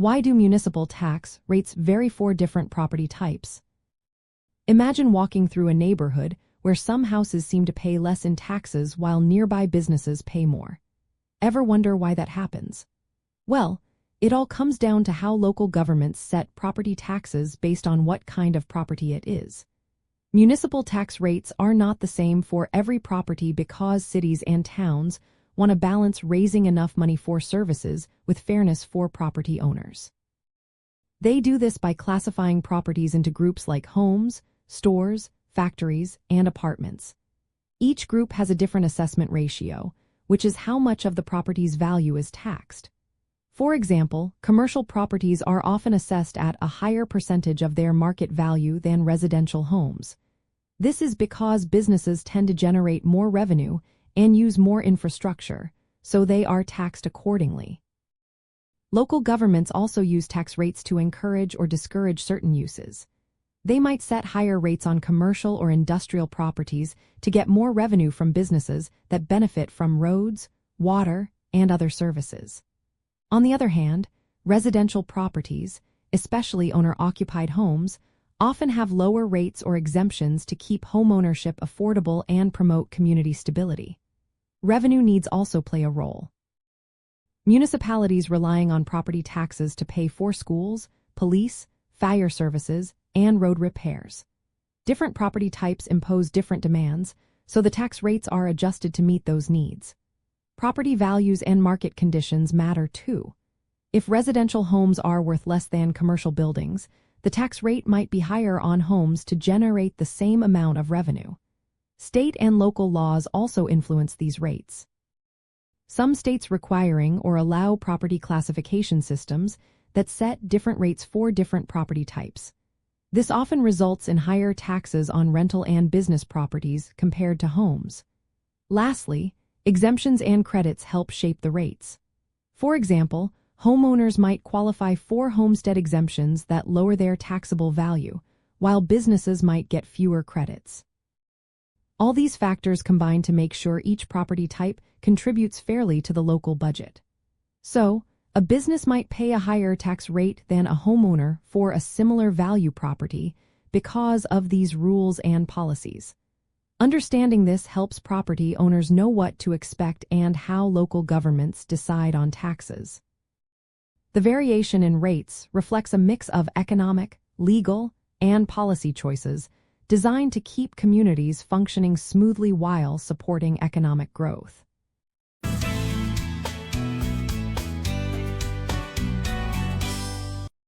Why do municipal tax rates vary for different property types? Imagine walking through a neighborhood where some houses seem to pay less in taxes while nearby businesses pay more. Ever wonder why that happens? Well, it all comes down to how local governments set property taxes based on what kind of property it is. Municipal tax rates are not the same for every property because cities and towns want to balance raising enough money for services with fairness for property owners. They do this by classifying properties into groups like homes, stores, factories, and apartments. Each group has a different assessment ratio, which is how much of the property's value is taxed. For example, commercial properties are often assessed at a higher percentage of their market value than residential homes. This is because businesses tend to generate more revenue and use more infrastructure, so they are taxed accordingly. Local governments also use tax rates to encourage or discourage certain uses. They might set higher rates on commercial or industrial properties to get more revenue from businesses that benefit from roads, water, and other services. On the other hand, residential properties, especially owner-occupied homes, often have lower rates or exemptions to keep homeownership affordable and promote community stability. Revenue needs also play a role. Municipalities relying on property taxes to pay for schools, police, fire services, and road repairs. Different property types impose different demands, so the tax rates are adjusted to meet those needs. Property values and market conditions matter too. If residential homes are worth less than commercial buildings, the tax rate might be higher on homes to generate the same amount of revenue. State and local laws also influence these rates. Some states requiring or allow property classification systems that set different rates for different property types. This often results in higher taxes on rental and business properties compared to homes. Lastly, exemptions and credits help shape the rates. For example, homeowners might qualify for homestead exemptions that lower their taxable value, while businesses might get fewer credits. All these factors combine to make sure each property type contributes fairly to the local budget. So, a business might pay a higher tax rate than a homeowner for a similar value property because of these rules and policies. Understanding this helps property owners know what to expect and how local governments decide on taxes. The variation in rates reflects a mix of economic, legal, and policy choices designed to keep communities functioning smoothly while supporting economic growth.